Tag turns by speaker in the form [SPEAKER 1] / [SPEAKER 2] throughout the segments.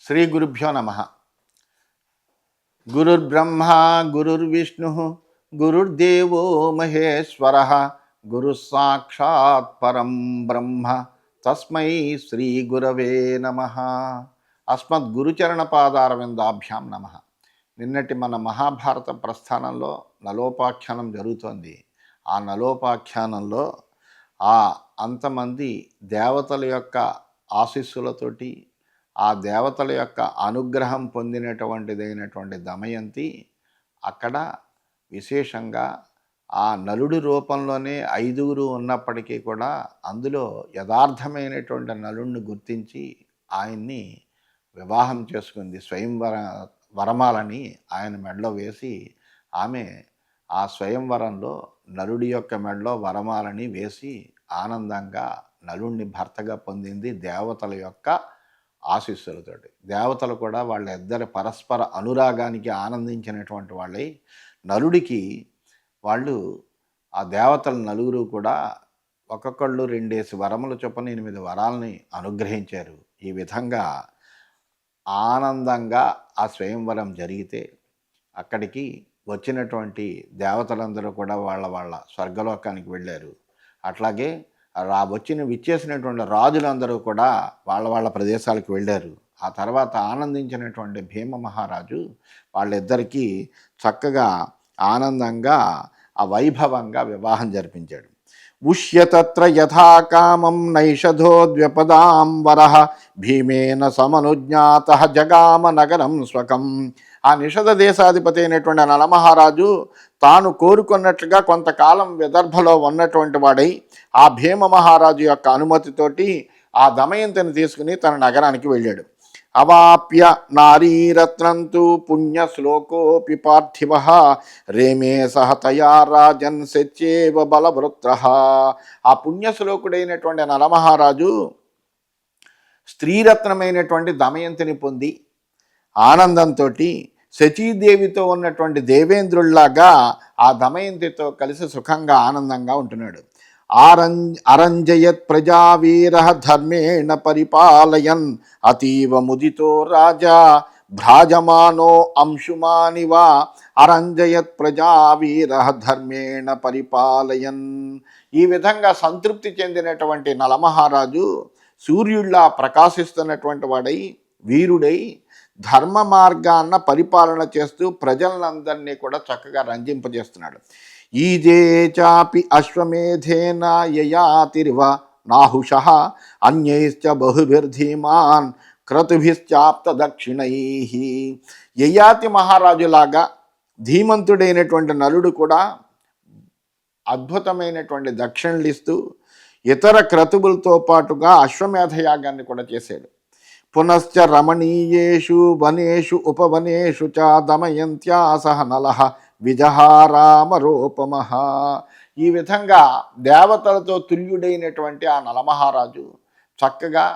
[SPEAKER 1] శ్రీ గురుభ్యో నమ. గురుర్బ్రహ్మ గురుర్విష్ణు గురుర్దేవో మహేశ్వర గురు సాక్షాత్ పరం బ్రహ్మ తస్మై శ్రీ గురవే నమ. అస్మద్ గురుచరణ పాదారవిందాభ్యాం నమ. నిన్నటి మన మహాభారత ప్రస్థానంలో నలోపాఖ్యానం జరుగుతోంది. ఆ నలోపాఖ్యానంలో అంతమంది దేవతల యొక్క ఆశీస్సులతోటి, ఆ దేవతల యొక్క అనుగ్రహం పొందినటువంటిదైనటువంటి దమయంతి అక్కడ విశేషంగా ఆ నలుడి రూపంలోనే 5గురు ఉన్నప్పటికీ కూడా అందులో యథార్థమైనటువంటి నలుడిని గుర్తించి ఆయన్ని వివాహం చేసుకుంది. వరమాలని ఆయన మెడలో వేసి ఆమె ఆ స్వయంవరంలో నలుడి యొక్క మెడలో వరమాలని వేసి ఆనందంగా నలుడిని భర్తగా పొందింది దేవతల యొక్క ఆశీస్సులతోటి. దేవతలు కూడా వాళ్ళ ఇద్దరి పరస్పర అనురాగానికి ఆనందించినటువంటి వాళ్ళై నలుడికి వాళ్ళు ఆ దేవతలు నలుగురు కూడా ఒక్కొక్కళ్ళు 2 వరముల చొప్పున 8 వరాలని అనుగ్రహించారు. ఈ విధంగా ఆనందంగా ఆ స్వయంవరం జరిగితే అక్కడికి వచ్చినటువంటి దేవతలందరూ కూడా వాళ్ళ స్వర్గలోకానికి వెళ్ళారు. అట్లాగే విచ్చేసినటువంటి రాజులందరూ కూడా వాళ్ళ ప్రదేశాలకు వెళ్ళారు. ఆ తర్వాత ఆనందించినటువంటి భీమ మహారాజు వాళ్ళిద్దరికీ చక్కగా ఆనందంగా వైభవంగా వివాహం జరిపించాడు. ఉష్యతత్ర యథాకామం నైషధోద్వ్యపదాంబర భీమేన సమనుజ్ఞాత జగామ నగరం స్వకం. ఆ నిషధ దేశాధిపతి అయినటువంటి నలమహారాజు తాను కోరుకున్నట్లుగా కొంతకాలం విదర్భలో ఉన్నటువంటి వాడై ఆ భీమ మహారాజు యొక్క అనుమతితోటి ఆ దమయంతిని తీసుకుని తన నగరానికి వెళ్ళాడు. అవాప్య నారీరత్నంతు పుణ్యశ్లోకోపి పార్థివ రేమే సహ తయా రాజన్ శచ్యేవ బలవృత్ర. ఆ పుణ్యశ్లోకుడైనటువంటి నలమహారాజు స్త్రీరత్నమైనటువంటి దమయంతిని పొంది ఆనందంతో శచీదేవితో ఉన్నటువంటి దేవేంద్రుల్లాగా ఆ దమయంతితో కలిసి సుఖంగా ఆనందంగా ఉంటున్నాడు. అరంజయత్ ప్రజావీర ధర్మేణ పరిపాలయన్ అతీవ ముదితో రాజా భ్రాజమానో అంశుమానివ. అరంజయత్ ప్రజావీర ధర్మేణ పరిపాలయన్. ఈ విధంగా సంతృప్తి చెందినటువంటి నలమహారాజు సూర్యుడిలా ప్రకాశిస్తున్నటువంటి వాడై వీరుడై ధర్మ మార్గాన్న పరిపాలన చేస్తూ ప్రజలందరినీ కూడా చక్కగా రంజింపజేస్తున్నాడు. ఈజే చాపి అశ్వమేధేన యయాతిరివ నాహుష అన్యైశ్చ బహుభిర్ధీమాన్ క్రతుభిశ్చాప్త దక్షిణై. యయాతి మహారాజులాగా ధీమంతుడైనటువంటి నలుడు కూడా అద్భుతమైనటువంటి దక్షిణలు ఇస్తూ ఇతర క్రతువులతో పాటుగా అశ్వమేధ యాగాన్ని కూడా చేశాడు. పునశ్చ రమణీయేషు వనేషు ఉపవనేషు చ దమయంత్యా సహ నలః విజహారామరూపమః. ఈ విధంగా దేవతలతో తుల్యుడైనటువంటి ఆ నలమహారాజు చక్కగా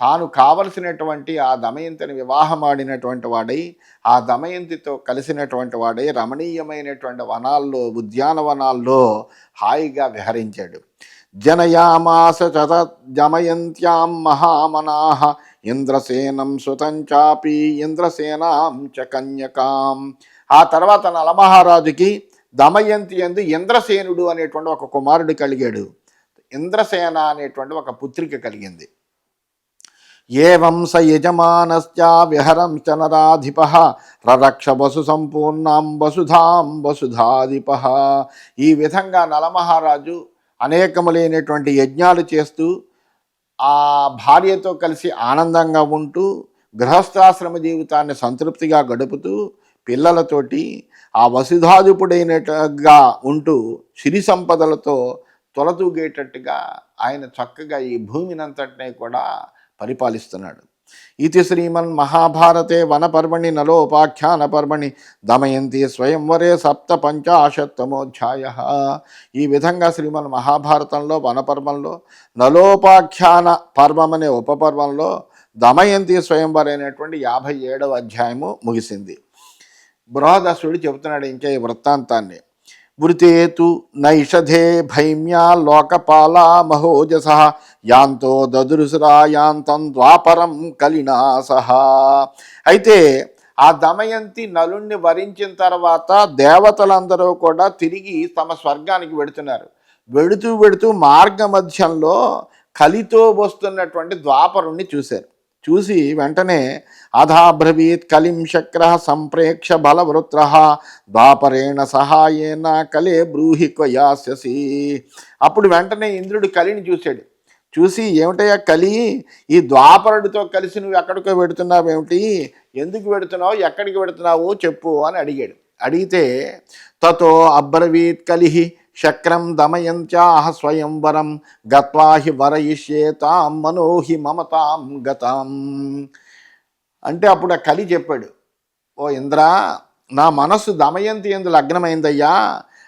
[SPEAKER 1] తాను కావలసినటువంటి ఆ దమయంతిని వివాహమాడినటువంటి వాడై ఆ దమయంతితో కలిసినటువంటి వాడై రమణీయమైనటువంటి వనాల్లో ఉద్యానవనాల్లో హాయిగా విహరించాడు. జనయామాస చ దమయంత్యాం మహామనాః ఇంద్రసేనం సుతంచాపి ఇంద్రసేనాం చ కన్యకాం. ఆ తర్వాత నలమహారాజుకి దమయంతి యందు ఇంద్రసేనుడు అనేటువంటి ఒక కుమారుడు కలిగాడు. ఇంద్రసేన అనేటువంటి ఒక పుత్రిక కలిగింది. ఏవం స యజమానశ్చ విహరంశ్చ నరాధిపః రరక్ష వసు సంపూర్ణాం వసుధాం వసుధాధిపః. ఈ విధంగా నలమహారాజు అనేకములైనటువంటి యజ్ఞాలు చేస్తూ ఆ భార్యతో కలిసి ఆనందంగా ఉంటూ గృహస్థాశ్రమ జీవితాన్ని సంతృప్తిగా గడుపుతూ పిల్లలతోటి ఆ వసుధాధిపుడైనట్టుగా ఉంటూ సిరి సంపదలతో తొలతూగేటట్టుగా ఆయన చక్కగా ఈ భూమినంతటినీ కూడా పరిపాలిస్తున్నాడు. ఇది శ్రీమన్ మహాభారతే వనపర్వణి నలోపాఖ్యాన పర్వణి దమయంతి స్వయంవరే 57తమోధ్యాయ. ఈ విధంగా శ్రీమన్ మహాభారతంలో వనపర్వంలో నలోపాఖ్యాన పర్వం అనే ఉపపర్వంలో దమయంతి స్వయంవరైనటువంటి 57వ అధ్యాయము ముగిసింది. బృహదశ్వరుడు చెబుతున్నాడు ఇంకా ఈ వృత్తాంతాన్ని. వృతేతు నైషధే భైమ్యా లోకపాలా మహోజస యాంతో దదురుసురాయాంతం ద్వాపరం కలినాసహ. అయితే ఆ దమయంతి నలుణ్ణి వరించిన తర్వాత దేవతలందరూ కూడా తిరిగి తమ స్వర్గానికి వెడుతున్నారు. వెడుతూ వెడుతూ మార్గ మధ్యంలో కలితో వస్తున్నటువంటి ద్వాపరుణ్ణి చూశారు. చూసి వెంటనే అధాబ్రవీత్ కలిం శక్ర సంప్రేక్ష బలవృత్ర ద్వాపరేణ సహాయేన కలే బ్రూహి క్వయాస్యసి. అప్పుడు వెంటనే ఇంద్రుడు కలిని చూశాడు. చూసి ఏమిటయ్యా కలి, ఈ ద్వాపరుడితో కలిసి నువ్వు ఎక్కడికో పెడుతున్నావు ఏమిటి, ఎందుకు పెడుతున్నావు, ఎక్కడికి పెడుతున్నావు చెప్పు అని అడిగాడు. అడిగితే తతో అబ్రవీత్ కలిహి శక్రం దమయంత్యాహ స్వయంవరం గత్వా హి వరయిష్యేతాం మనోహి మమతాం గతాం. అంటే అప్పుడు ఆ కలి చెప్పాడు, ఓ ఇంద్ర, నా మనస్సు దమయంతి యందు లగ్నమైందయ్యా,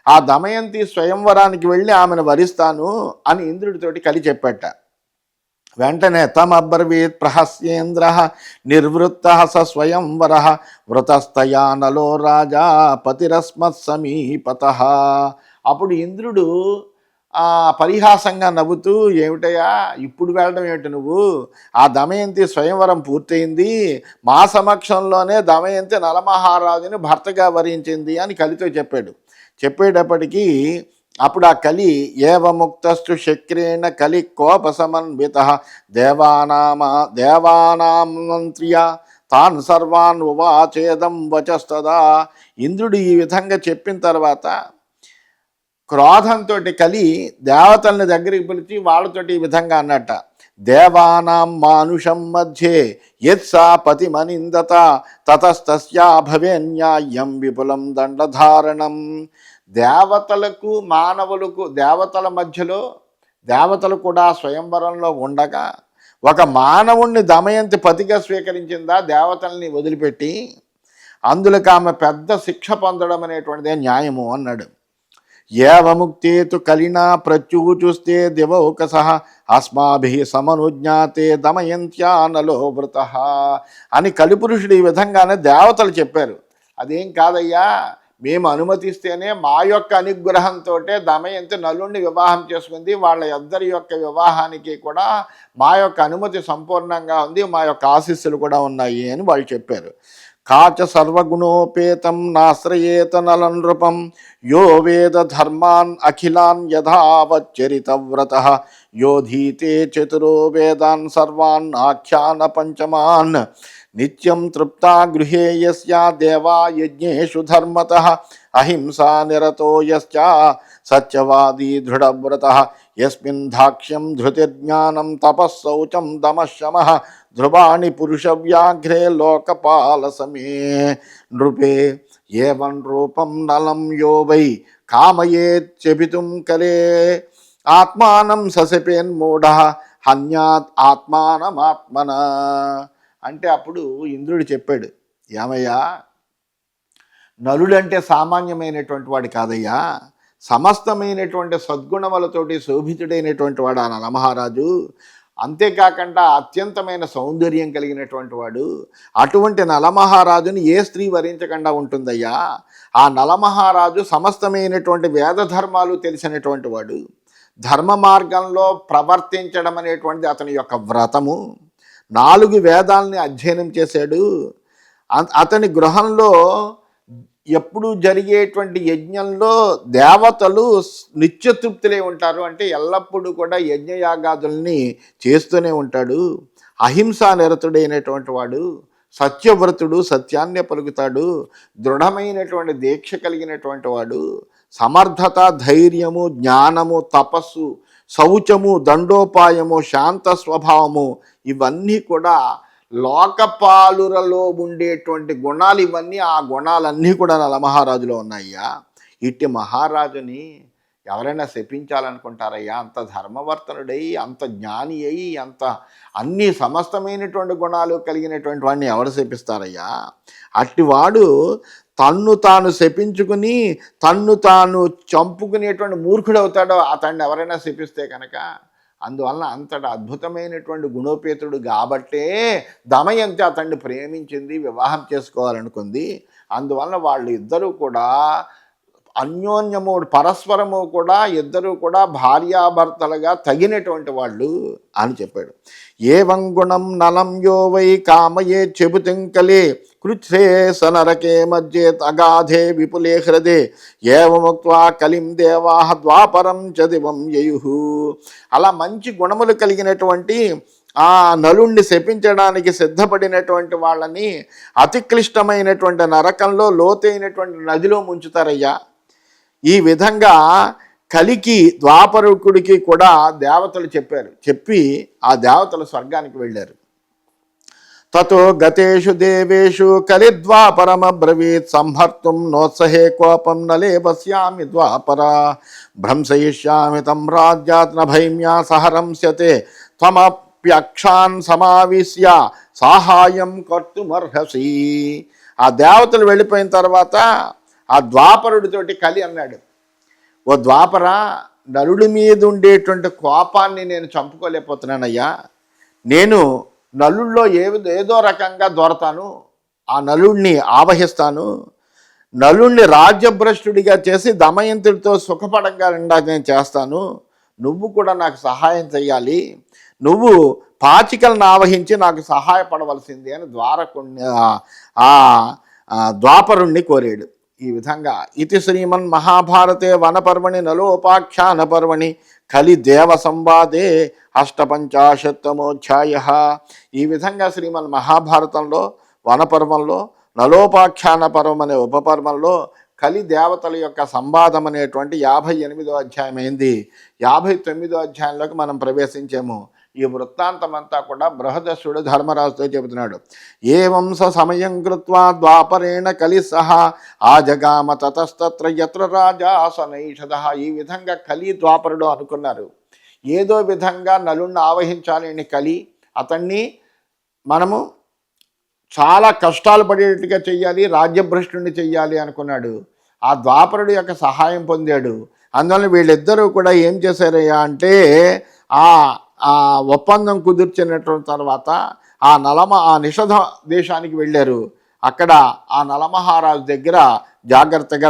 [SPEAKER 1] ఆ దమయంతి స్వయంవరానికి వెళ్ళి ఆమెను వరిస్తాను అని ఇంద్రుడితోటి కలి చెప్పాట. వెంటనే తమబ్రవీత్ ప్రహస్యేంద్ర నిర్వృత్త స స్వయంవర వృతస్తయా నలో రాజా పతిరస్మత్ సమీపత. అప్పుడు ఇంద్రుడు పరిహాసంగా నవ్వుతూ, ఏమిటయ్యా ఇప్పుడు వెళ్ళడం ఏమిటి నువ్వు, ఆ దమయంతి స్వయంవరం పూర్తయింది, మా సమక్షంలోనే దమయంతి నలమహారాజుని భర్తగా వరించింది అని కలితో చెప్పాడు. చెప్పేటప్పటికీ అప్పుడు ఆ కలి ఏవముక్తస్తు శక్రేణ కలి కోపసమన్విత దేవానామంత్రియ తాన్ సర్వాన్ ఉవాచేదం వచస్తదా. ఇంద్రుడు ఈ విధంగా చెప్పిన తర్వాత క్రోధంతో కలి దేవతల్ని దగ్గరికి పిలిచి వాళ్ళతోటి ఈ విధంగా అన్నట్ట, దేవానాం మానుషం మధ్యే యత్సా పతిమనిందత తతస్తస్యా భవేన్యాయం విపులం దండధారణం. దేవతలకు మానవులకు, దేవతల మధ్యలో దేవతలు కూడా స్వయంవరంలో ఉండగా ఒక మానవుణ్ణి దమయంతి పతిగా స్వీకరించిందా దేవతల్ని వదిలిపెట్టి, అందులోకి ఆమె పెద్ద శిక్ష పొందడం అనేటువంటిదే న్యాయము అన్నాడు. ఏవముక్తేతు కలినా ప్రత్యూచుస్తే దివౌకస అస్మాభి సమనుజ్ఞాతే దమయంత్యానలో వృత అని కలిపురుషుడు ఈ విధంగానే దేవతలు చెప్పారు. అదేం కాదయ్యా, మేము అనుమతిస్తేనే మా యొక్క అనుగ్రహంతో దమయంతి నలుణ్ణి వివాహం చేసుకుంది, వాళ్ళ ఇద్దరి యొక్క వివాహానికి కూడా మా యొక్క అనుమతి సంపూర్ణంగా ఉంది, మా యొక్క ఆశీస్సులు కూడా ఉన్నాయి అని వాళ్ళు చెప్పారు. కాచ సర్వగుణోపేతం నాశ్రయేత నలనృపం యో వేద ధర్మాన్ అఖిలాన్ యథావచ్చరితవ్రత యోధీతే చతురో వేదాన్ సర్వాన్ ఆఖ్యాన పంచమాన్ నిత్యం తృప్తా గృహే యస్యా దేవా యజ్ఞేషు ధర్మతః అహింసా నిరతో యస్యా సత్యవాదీ దృఢవ్రతః యస్మిన్ దాక్ష్యం ధృతిర్జ్ఞానం తపస్సౌచం దమశమః ధ్రువాణి పురుషవ్యాఘ్రే లోకపాల సమే నృపే ఏవం రూపం నలం యో వై కామయేత్ చెబితుం కలే ఆత్మానం సశపేన్మూఢ హన్యాత్ ఆత్మానమాత్మన. అంటే అప్పుడు ఇంద్రుడు చెప్పాడు, ఏమయ్యా, నలుడంటే సామాన్యమైనటువంటి వాడు కాదయ్యా, సమస్తమైనటువంటి సద్గుణములతోటి శోభితుడైనటువంటి వాడు ఆ నలమహారాజు. అంతేకాకుండా అత్యంతమైన సౌందర్యం కలిగినటువంటి వాడు. అటువంటి నలమహారాజుని ఏ స్త్రీ వరించకుండా ఉంటుందయ్యా. ఆ నలమహారాజు సమస్తమైనటువంటి వేద ధర్మాలు తెలిసినటువంటి వాడు. ధర్మ మార్గంలో ప్రవర్తించడం అనేటువంటిది అతని యొక్క వ్రతము. 4 వేదాలని అధ్యయనం చేశాడు. అతని గృహంలో ఎప్పుడు జరిగేటువంటి యజ్ఞంలో దేవతలు నిత్యతృప్తులే ఉంటారు. అంటే ఎల్లప్పుడూ కూడా యజ్ఞయాగాదుల్ని చేస్తూనే ఉంటాడు. అహింసా నిరతుడైనటువంటి వాడు, సత్యవ్రతుడు, సత్యాన్నే పలుకుతాడు, దృఢమైనటువంటి దీక్ష కలిగినటువంటి వాడు, సమర్థత, ధైర్యము, జ్ఞానము, తపస్సు, శౌచము, దండోపాయము, శాంత స్వభావము, ఇవన్నీ కూడా లోకపాలురలో ఉండేటువంటి గుణాలు. ఇవన్నీ ఆ గుణాలన్నీ కూడా నలమహారాజులో ఉన్నాయ్యా. ఇట్టి మహారాజుని ఎవరైనా శపించాలనుకుంటారయ్యా? అంత ధర్మవర్తనుడై, అంత జ్ఞాని అయి, అంత అన్ని సమస్తమైనటువంటి గుణాలు కలిగినటువంటి వాడిని ఎవరు శపిస్తారయ్యా? అట్టివాడు తన్ను తాను శపించుకుని తన్ను తాను చంపుకునేటువంటి మూర్ఖుడు అవుతాడో అతన్ని ఎవరైనా శపిస్తే కనుక. అందువలన అంతటి అద్భుతమైనటువంటి గుణోపేతుడు కాబట్టే దమయంతి అతన్ని ప్రేమించింది, వివాహం చేసుకోవాలనుకుంది. అందువలన వాళ్ళు ఇద్దరూ కూడా అన్యోన్యము పరస్పరము కూడా ఇద్దరు కూడా భార్యాభర్తలుగా తగినటువంటి వాళ్ళు అని చెప్పాడు. ఏవం గుణం నలం యో వై కామయే చెబుతింకలే కృచ్ఛే సనరకే మధ్యేత్ అగాధే విపులే హృదే ఏవముక్త్వా కలిం దేవాహ ద్వాపరం చ దివం యయుః. అలా మంచి గుణములు కలిగినటువంటి ఆ నలుణ్ణి శపించడానికి సిద్ధపడినటువంటి వాళ్ళని అతి క్లిష్టమైనటువంటి నరకంలో లోతైనటువంటి నదిలో ముంచుతారయ్యా. ఈ విధంగా కలికి ద్వాపరుకుడికి కూడా దేవతలు చెప్పారు. చెప్పి ఆ దేవతలు స్వర్గానికి వెళ్ళారు. తతో గతేషు దేవేషు కలిద్వాపరమబ్రవీత్ సంహర్తుం నోత్సహే కోపం నలేపస్యామి ద్వాపర భ్రంశయిష్యామి తం రాజ్యాత్ నభైమ్యా సహరంస్యతే త్వమప్యక్షాన్ సమావిశ్య సాహాయం కర్తుమర్హసి. ఆ దేవతలు వెళ్ళిపోయిన తర్వాత ఆ ద్వాపరుడితోటి కలి అన్నాడు, ఓ ద్వాపర, నలుడి మీద ఉండేటువంటి కోపాన్ని నేను చంపుకోలేకపోతున్నానయ్యా. నేను నలుల్లో ఏదో రకంగా దొరతాను, ఆ నలుడిని ఆవహిస్తాను, నలుడిని రాజ్యభ్రష్టుడిగా చేసి దమయంతుడితో సుఖపడంగా నేను చేస్తాను. నువ్వు కూడా నాకు సహాయం చెయ్యాలి, నువ్వు పాచికలను ఆవహించి నాకు సహాయపడవలసింది అని ద్వాపరుణ్ణి కోరాడు. ఈ విధంగా ఇది శ్రీమన్ మహాభారతే వనపర్వణి నలోపాఖ్యాన పర్వణి కలి దేవ సంవాదే అష్టపంచాశత్తమోధ్యాయ. ఈ విధంగా శ్రీమన్ మహాభారతంలో వనపర్వంలో నలోపాఖ్యాన పర్వం అనే ఉపపర్వంలో కలి దేవతల యొక్క సంవాదం అనేటువంటి 58వ అధ్యాయం అయింది. 59వ అధ్యాయంలోకి మనం ప్రవేశించాము. ఈ వృత్తాంతమంతా కూడా బృహదస్సుడు ధర్మరాజుతో చెబుతున్నాడు. ఏవం స సమయం కృత్వా ద్వాపరేణ కలి సహ ఆజగామ తతస్తత్ర యత్ర రాజా సనైషద. ఈ విధంగా కలి ద్వాపరుడు అనుకున్నారు. ఏదో విధంగా నలుణ్ణి ఆవహించాలి అని కలి అతన్ని మనము చాలా కష్టాలు పడేట్టుగా చెయ్యాలి, రాజ్యభ్రష్టుని చెయ్యాలి అనుకున్నాడు. ఆ ద్వాపరుడు యొక్క సహాయం పొందాడు. అందువల్ల వీళ్ళిద్దరూ కూడా ఏం చేశారయ్యా అంటే ఆ ఒప్పందం కుదిర్చినటువంటి తర్వాత ఆ నిషధ దేశానికి వెళ్ళారు. అక్కడ ఆ నలమహారాజు దగ్గర జాగ్రత్తగా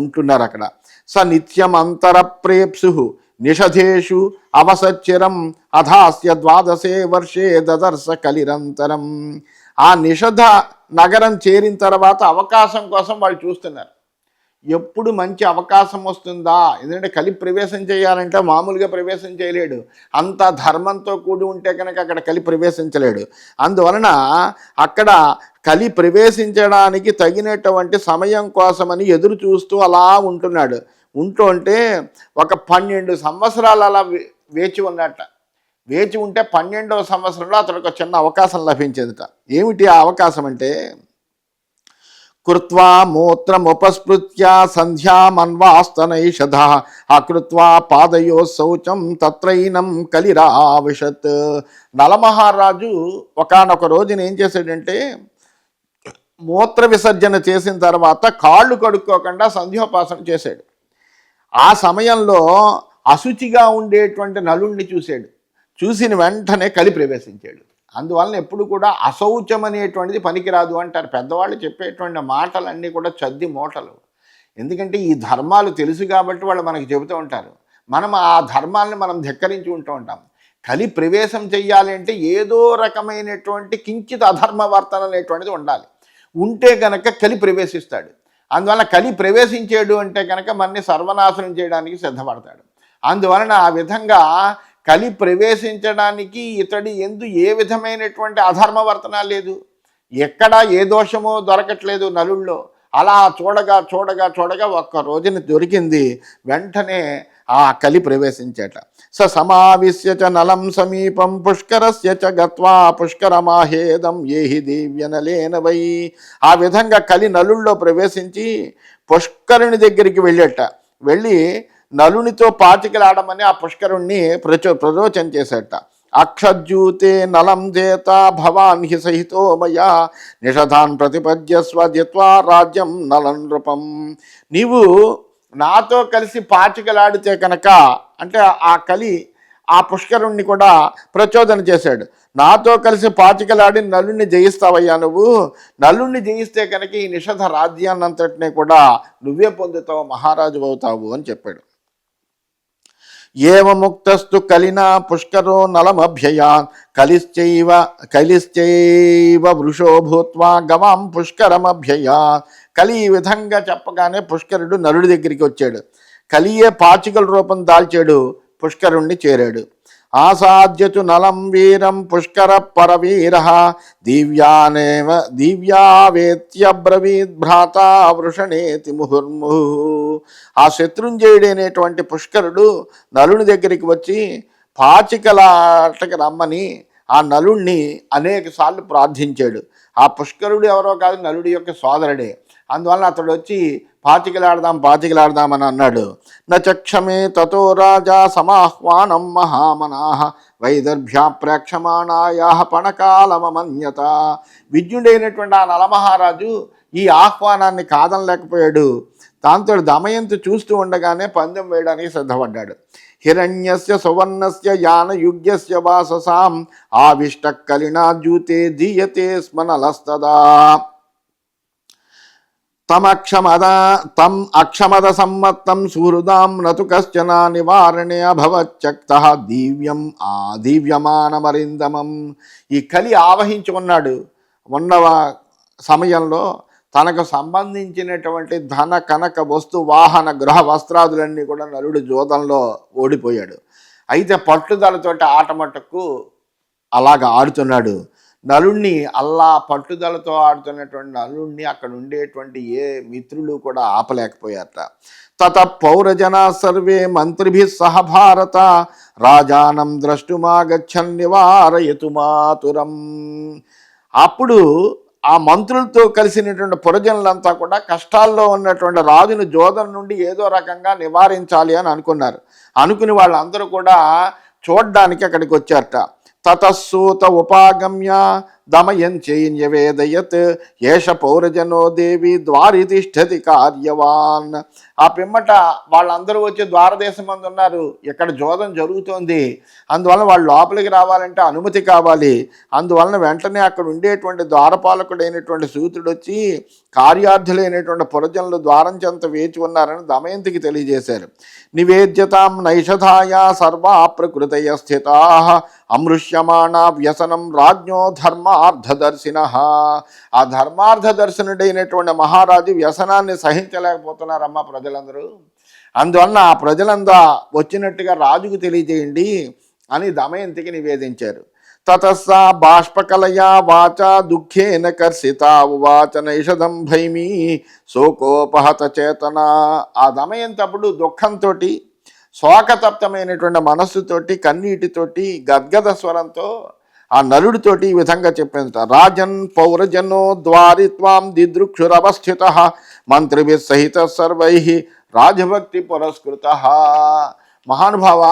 [SPEAKER 1] ఉంటున్నారు. అక్కడ స నిత్యం అంతరప్రేప్సు నిషధేషు అవసచ్చిరం అధాస్య 12 వర్షే దదర్శ కలిరంతరం. ఆ నిషధ నగరం చేరిన తర్వాత అవకాశం కోసం వాళ్ళు చూస్తున్నారు. ఎప్పుడు మంచి అవకాశం వస్తుందా, ఎందుకంటే కలి ప్రవేశం చేయాలంటే మామూలుగా ప్రవేశం చేయలేడు, అంత ధర్మంతో కూడి ఉంటే కనుక అక్కడ కలి ప్రవేశించలేడు. అందువలన అక్కడ కలి ప్రవేశించడానికి తగినటువంటి సమయం కోసమని ఎదురు చూస్తూ అలా ఉంటున్నాడు. ఉంటే ఒక 12 సంవత్సరాలు అలా వేచి ఉన్నట్ట. వేచి ఉంటే 12వ సంవత్సరంలో అతనికి ఒక చిన్న అవకాశం లభించేదిట. ఏమిటి ఆ అవకాశం అంటే, కృత్వా మూత్రముపస్పృత్య సంధ్యామన్వాస్తనైషధ అకృత్వా పాదయో శౌచం తత్రైనం కలిరావిషత్. నలమహారాజు ఒకానొక రోజున ఏం చేశాడంటే, మూత్ర విసర్జన చేసిన తర్వాత కాళ్ళు కడుక్కోకుండా సంధ్యోపాసన చేశాడు. ఆ సమయంలో అశుచిగా ఉండేటువంటి నలుణ్ణి చూసిన వెంటనే కలి ప్రవేశించాడు. అందువలన ఎప్పుడు కూడా అశౌచం అనేటువంటిది పనికిరాదు అంటారు పెద్దవాళ్ళు. చెప్పేటువంటి మాటలన్నీ కూడా చద్ది మూటలు. ఎందుకంటే ఈ ధర్మాలు తెలుసు కాబట్టి వాళ్ళు మనకు చెబుతూ ఉంటారు. మనం ఆ ధర్మాలను మనం ధిక్కరించి ఉంటూ ఉంటాం. కలి ప్రవేశం చెయ్యాలి అంటే ఏదో రకమైనటువంటి కించిత్ అధర్మ వర్తన అనేటువంటిది ఉండాలి. ఉంటే కనుక కలి ప్రవేశిస్తాడు. అందువలన కలి ప్రవేశించాడు అంటే కనుక మనని సర్వనాశనం చేయడానికి సిద్ధపడతాడు. అందువలన ఆ విధంగా కలి ప్రవేశించడానికి ఇతడి ఎందు ఏ విధమైనటువంటి అధర్మవర్తన లేదు, ఎక్కడా ఏ దోషమో దొరకట్లేదు నలుల్లో. అలా చూడగా ఒక్క రోజున దొరికింది. వెంటనే ఆ కలి ప్రవేశించేట. సమావిశ్య చ నలం సమీపం పుష్కరస్య చ గత్వా పుష్కరమాహేదం ఏహి దివ్యనలేన వై. ఆ విధంగా కలి నలుల్లో ప్రవేశించి పుష్కరుని దగ్గరికి వెళ్ళి నలునితో పాచికలాడమని ఆ పుష్కరుణ్ణి ప్రరోచన చేసేట. అక్షజ్యూతే నలం చేత భవాన్ హి సహితో మయా నిషధాన్ ప్రతిపద్యస్వ జిత్వా రాజ్యం నలం నృపం. నీవు నాతో కలిసి పాచికలాడితే కనుక, అంటే ఆ కలి ఆ పుష్కరుణ్ణి కూడా ప్రచోదన చేశాడు. నాతో కలిసి పాచికలాడి నలుణ్ణి జయిస్తావయ్యా, నువ్వు నలుణ్ణి జయిస్తే కనుక ఈ నిషధ రాజ్యాన్నంతటినీ కూడా నువ్వే పొందుతావు, మహారాజు అవుతావు అని చెప్పాడు. ఏవ ముక్తస్తు కలినా పుష్కరో నలమభ్యయాన్ కలిశ్చైవ వృషో భూత్వా గవాం పుష్కరమభ్యయా. కలి ఈ విధంగా చెప్పగానే పుష్కరుడు నలుడి దగ్గరికి వచ్చాడు. కలియే పాచికల రూపం దాల్చాడు, పుష్కరుణ్ణి చేరాడు. ఆసాద్యతు నలం వీరం పుష్కర పరవీర దివ్యావేత్యబ్రవీద్ భ్రాత వృషణేతి ముహుర్ముహు. ఆ శత్రుంజయుడైనటువంటి పుష్కరుడు నలుని దగ్గరికి వచ్చి పాచికలాటకి రమ్మని ఆ నలుణ్ణి అనేక సార్లు ప్రార్థించాడు. ఆ పుష్కరుడు ఎవరో కాదు, నలుడి యొక్క సోదరుడే. అందువల్ల అతడు వచ్చి పాచికలాడదామని అన్నాడు. నచక్షమే తతో రాజా సమాహ్వానం మహామనాహ వైదర్భ్యా ప్రేక్షమాణాయా పణకాలమమన్యత. విజ్ఞుడైనటువంటి ఆ నలమహారాజు ఈ ఆహ్వానాన్ని కాదనలేకపోయాడు. దాంతో దమయంతి చూస్తూ ఉండగానే పందెం వేయడానికి సిద్ధపడ్డాడు. హిరణ్యస్య సువర్ణస్య యానయుగ్యస్య వాససాం ఆవిష్ట కలినా జూతే దీయతే స్మనలస్తదా. తమ్ అక్షమద సమ్మత్తం సుహృదాం నతు కశ్చన నివారణే అభవచ్చక్తః దీవ్యమానమరిందమం. ఈ కలి ఆవహించుకున్నాడు. ఉన్నవ సమయంలో తనకు సంబంధించినటువంటి ధన కనక వస్తు వాహన గృహ వస్త్రాదులన్నీ కూడా నలుడు జోదంలో ఓడిపోయాడు. అయితే పట్టుదలతోటి ఆటమట్టుకు అలాగ ఆడుతున్నాడు. నలుణ్ణి పట్టుదలతో ఆడుతున్నటువంటి నలుణ్ణి అక్కడ ఉండేటువంటి ఏ మిత్రులు కూడా ఆపలేకపోయారట. తత పౌరజనా సర్వే మంత్రిభి సహ భారత రాజానం ద్రష్టుమాగచ్చన్ నివారయతు మాతురం. అప్పుడు ఆ మంత్రులతో కలిసినటువంటి పురజనులంతా కూడా కష్టాల్లో ఉన్నటువంటి రాజును జోదం నుండి ఏదో రకంగా నివారించాలి అని అనుకుని వాళ్ళందరూ కూడా చూడ్డానికి అక్కడికి వచ్చారట. తతస్సూత ఉపాగమ్య దమయంచైన్యవేదయత్ ఏష పౌరజనో దేవి ద్వారి తిష్టతి కార్యవాన్. ఆ పిమ్మట వాళ్ళందరూ వచ్చి ద్వారదేశం మంది ఉన్నారు, ఇక్కడ జోదం జరుగుతోంది, అందువలన వాళ్ళు లోపలికి రావాలంటే అనుమతి కావాలి. అందువలన వెంటనే అక్కడ ఉండేటువంటి ద్వారపాలకుడైనటువంటి సూతుడు వచ్చి కార్యార్థులైనటువంటి పురజనులు ద్వారం చెంత వేచి ఉన్నారని దమయంతికి తెలియజేశారు. నివేద్యతాం నైషధాయ సర్వా ప్రకృతయ స్థితా అమృష్యమాణ వ్యసనం రాజ్ఞో ధర్మార్థదర్శిన. ఆ ధర్మార్థదర్శనుడైనటువంటి మహారాజు వ్యసనాన్ని సహించలేకపోతున్నారమ్మా ప్రజలందరూ. అందువలన ఆ ప్రజలంతా వచ్చినట్టుగా రాజుకు తెలియజేయండి అని దమయంతికి నివేదించారు. తతస్సా బాష్పకలయా వాచా దుఃఖేన కర్షిత ఉవాచ నైషధం భైమీ శోకోపహత చేతన. ఆ దమయంతి అప్పుడు దుఃఖంతో శోకతప్తమైనటువంటి మనస్సుతోటి కన్నీటితోటి గద్గద స్వరంతో ఆ నలుడితోటి ఈ విధంగా చెప్పిందట. రాజన్ పౌరజనో ద్వారి త్వాం దిదృక్షురవస్థిత మంత్రిభి సహిత సర్వై రాజభక్తి పురస్కృత. మహానుభావ,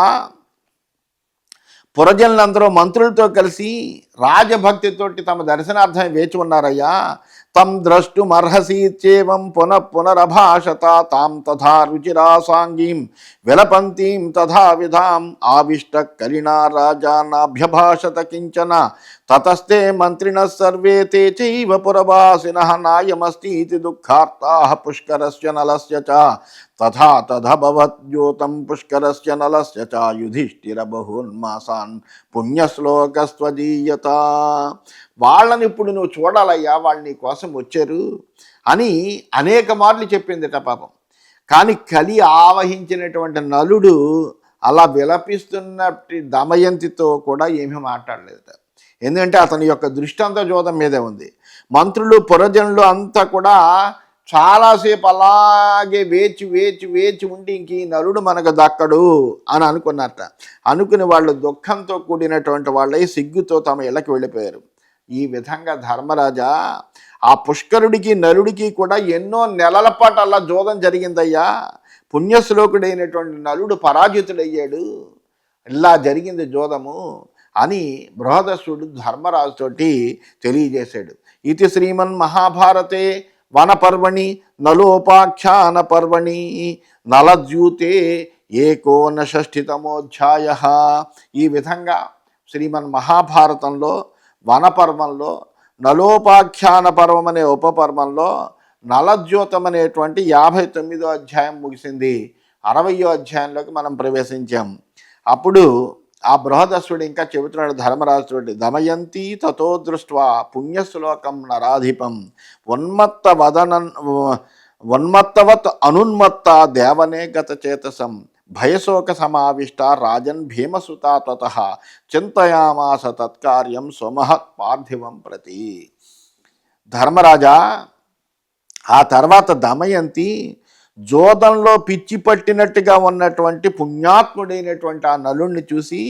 [SPEAKER 1] పురజనులందరూ మంత్రులతో కలిసి రాజభక్తితోటి తమ దర్శనార్థం వేచి ఉన్నారయ్యా. తం ద్రష్టుమర్హసీత్యేవం పునరభాషత తాం తథా రుచిరాసాంగీం విలపంతీం తథా విధాం ఆవిష్ట కలినా రాజా నాభ్యభాషత కించన తతస్తే మంత్రిణః సర్వే తే చైవ పురవాసినః నాయమస్తి దుఃఖార్తాః పుష్కరస్య నలస్య చ తథా తదభవద్యోతం పుష్కరస్య నలస్య చ యుధిష్ఠిర బహూన్మాసాన్ పుణ్యశ్లోకస్త్వదీయత. వాళ్ళని ఇప్పుడు నువ్వు చూడాలయ్యా, వాళ్ళు నీ కోసం వచ్చారు అని అనేక మార్లు చెప్పిందిట పాపం. కానీ కలి ఆవహించినటువంటి నలుడు అలా విలపిస్తున్నట్టు దమయంతితో కూడా ఏమీ మాట్లాడలేదట. ఎందుకంటే అతని యొక్క దృష్టి అంతా జోదం మీదే ఉంది. మంత్రులు పురజనులు అంతా కూడా చాలాసేపు అలాగే వేచి వేచి వేచి ఉండి ఇంక ఈ నలుడు మనకు దక్కడు అని అనుకున్నట్ట. అనుకుని వాళ్ళు దుఃఖంతో కూడినటువంటి వాళ్ళై సిగ్గుతో తమ ఇళ్ళకి వెళ్ళిపోయారు. ఈ విధంగా ధర్మరాజా, ఆ పుష్కరుడికి నలుడికి కూడా ఎన్నో నెలల పాటు అలా జోదం జరిగిందయ్యా. పుణ్యశ్లోకుడైనటువంటి నలుడు పరాజితుడయ్యాడు, ఇలా జరిగింది జోదము అని బృహదస్సుడు ధర్మరాజుతోటి తెలియజేశాడు. ఇది శ్రీమన్ మహాభారతే వనపర్వణి నలోపాఖ్యాన పర్వణి నలద్యూతే ఏకోనషష్ఠితమోధ్యాయ. ఈ విధంగా శ్రీమన్ మహాభారతంలో వనపర్వంలో నలోపాఖ్యాన పర్వం అనే ఉపపర్వంలో నలద్యోతం అనేటువంటి 59వ అధ్యాయం ముగిసింది. 60వ అధ్యాయంలోకి మనం ప్రవేశించాం. అప్పుడు ఆ బృహదస్సుడు ఇంకా చెబుతున్నాడు ధర్మరాజుతోటి, దమయంతి తతో దృష్ట్వా పుణ్యశ్లోకం నరాధిపం ఉన్మత్తవత్ అనున్మత్త దేవనే గత చేతసం భయశోక సమావిష్ట రాజన్ భీమసుతా తతః చింతయామాస తత్కార్యం స్వమహత్ పార్థివం ప్రతి. ధర్మరాజా, ఆ తర్వాత దమయంతి జోదంలో పిచ్చి పట్టినట్టుగా ఉన్నటువంటి పుణ్యాత్ముడైనటువంటి ఆ నలుణ్ణి చూసి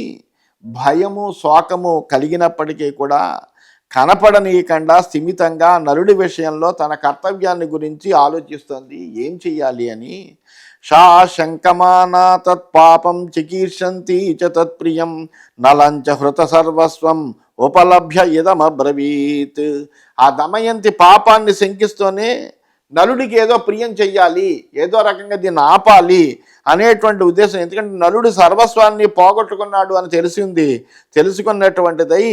[SPEAKER 1] భయము శోకము కలిగినప్పటికీ కూడా కనపడనీయకుండా స్థిమితంగా నలుడి విషయంలో తన కర్తవ్యాన్ని గురించి ఆలోచిస్తోంది, ఏం చెయ్యాలి అని. షా శంకమానా తత్పాపం చికీర్షంతి చ తత్ప్రియం నలంచ హృత సర్వస్వం ఉపలభ్య ఇదమబ్రవీత్. ఆ దమయంతి పాపాన్ని శంకిస్తూనే నలుడికి ఏదో ప్రియం చెయ్యాలి, ఏదో రకంగా దీన్ని ఆపాలి అనేటువంటి ఉద్దేశం. ఎందుకంటే నలుడు సర్వస్వాన్ని పోగొట్టుకున్నాడు అని తెలుసుకున్నటువంటిదై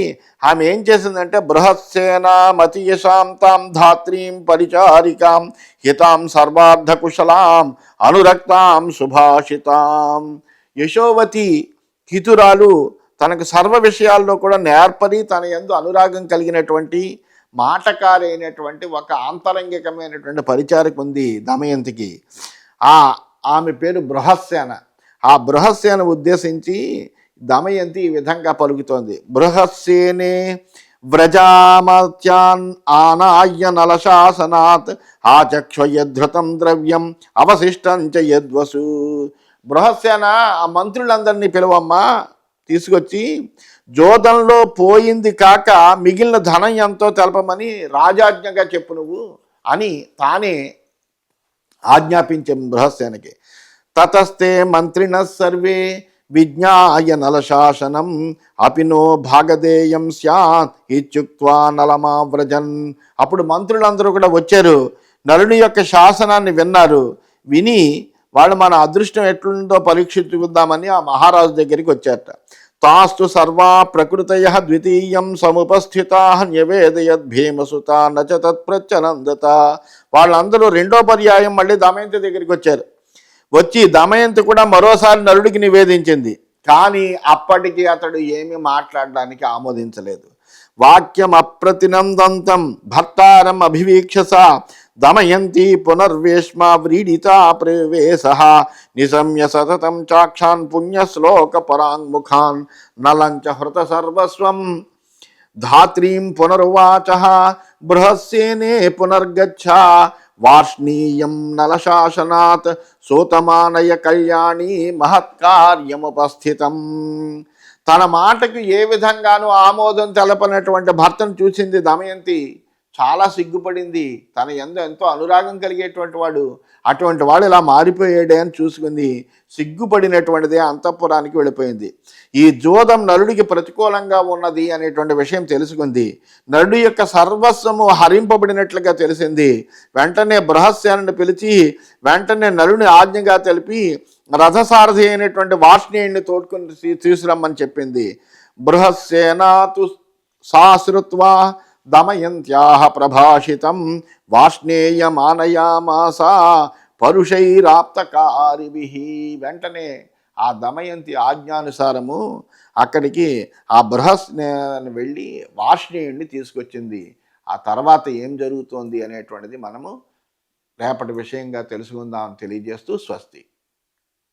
[SPEAKER 1] ఆమె ఏం చేసిందంటే బృహత్సేనా మతియశాంతాం ధాత్రీం పరిచారికాం హితాం సర్వార్థ కుశలాం అనురక్తాం శుభాషితాం. యశోవతి హితురాలు తనకు సర్వ విషయాల్లో కూడా నేర్పరి, తన యందు అనురాగం కలిగినటువంటి మాటకారైనటువంటి ఒక ఆంతరంగికమైనటువంటి పరిచారక ఉంది దమయంతికి. ఆమె పేరు బృహస్సేన. ఆ బృహస్సేన ఉద్దేశించి దమయంతి ఈ విధంగా పలుకుతోంది, బృహస్సేనే వ్రజామత్యాన్ ఆనాయ్య నలశాసనాత్ ఆచక్ష్వయద్ధృతం ద్రవ్యం అవశిష్టం చ యద్వసు. బృహస్సేన, ఆ మంత్రులందరినీ పిలువమ్మా, తీసుకొచ్చి జోదంలో పోయింది కాక మిగిలిన ధనం ఎంతో తెలపమని రాజాజ్ఞగా చెప్పు నువ్వు అని తానే ఆజ్ఞాపించే బృహస్సేనకి. తతస్తే మంత్రిణ సర్వే విజ్ఞాయ నలశాసనం అపినో భాగదేయం స్యాత్ ఇత్యుక్త్వా నలమావ్రజన్. అప్పుడు మంత్రులందరూ కూడా వచ్చారు, నలుని యొక్క శాసనాన్ని విన్నారు. విని వాళ్ళు మన అదృష్టం ఎట్లుందో పరీక్షిద్దామని ఆ మహారాజు దగ్గరికి వచ్చారట. తాస్తు సర్వా ప్రకృతయ ద్వితీయం సముపస్థితా న్యవేదయద్ భీమసుత నచ తత్ప్రత్యనందత. వాళ్ళందరూ రెండో పర్యాయం మళ్ళీ దమయంతి దగ్గరికి వచ్చారు. వచ్చి దమయంతి కూడా మరోసారి నలుడికి నివేదించింది. కానీ అప్పటికి అతడు ఏమీ మాట్లాడడానికి ఆమోదించలేదు. వాక్యం అప్రతినందంతం భర్తారం అభివీక్షస దమయంతి పునర్వేష్మ వ్రీడితా ప్రవేశ నిశమ్య సతతం చాక్షాన్ పుణ్యశ్లోక పరాంగుఖాన్ నలంచ హృత సర్వస్వం ధాత్రీం పునరువాచ బృహస్సేనే పునర్గచ్చ వార్ష్ణీయం నలశాసనాత్ సూతమానయ కళ్యాణి మహత్కార్యముపస్థితం. తన మాటకు ఏ విధంగానూ ఆమోదం తెలపనటువంటి భర్తను చూసింది దమయంతి. చాలా సిగ్గుపడింది. తన ఎంతో అనురాగం కలిగేటువంటి వాడు, అటువంటి వాడు ఇలా మారిపోయాడే అని చూసుకుంది. సిగ్గుపడినటువంటిదే అంతఃపురానికి వెళ్ళిపోయింది. ఈ జోదం నలుడికి ప్రతికూలంగా ఉన్నది అనేటువంటి విషయం తెలుసుకుంది. నలుడి యొక్క సర్వస్వము హరింపబడినట్లుగా తెలిసింది. వెంటనే బృహస్సేనని పిలిచి వెంటనే నలుని ఆజ్ఞగా తెలిపి రథసారథి అయినటువంటి వార్ష్ణేయుడిని తోడుకుని తీసుకురమ్మని చెప్పింది. బృహస్సేనాతు సాశ్రుత్వా దమయంత్యాః ప్రభాషితం వార్ష్ణేయమానయామాస పరుషైరాప్తకారిభిః. వెంటనే ఆ దమయంతి ఆజ్ఞానుసారము అక్కడికి ఆ బృహస్సేన వెళ్ళి వార్ష్ణేయుడిని తీసుకొచ్చింది. ఆ తర్వాత ఏం జరుగుతోంది అనేటువంటిది మనము రేపటి విషయంగా తెలుసుకుందాం తెలియజేస్తూ స్వస్తి.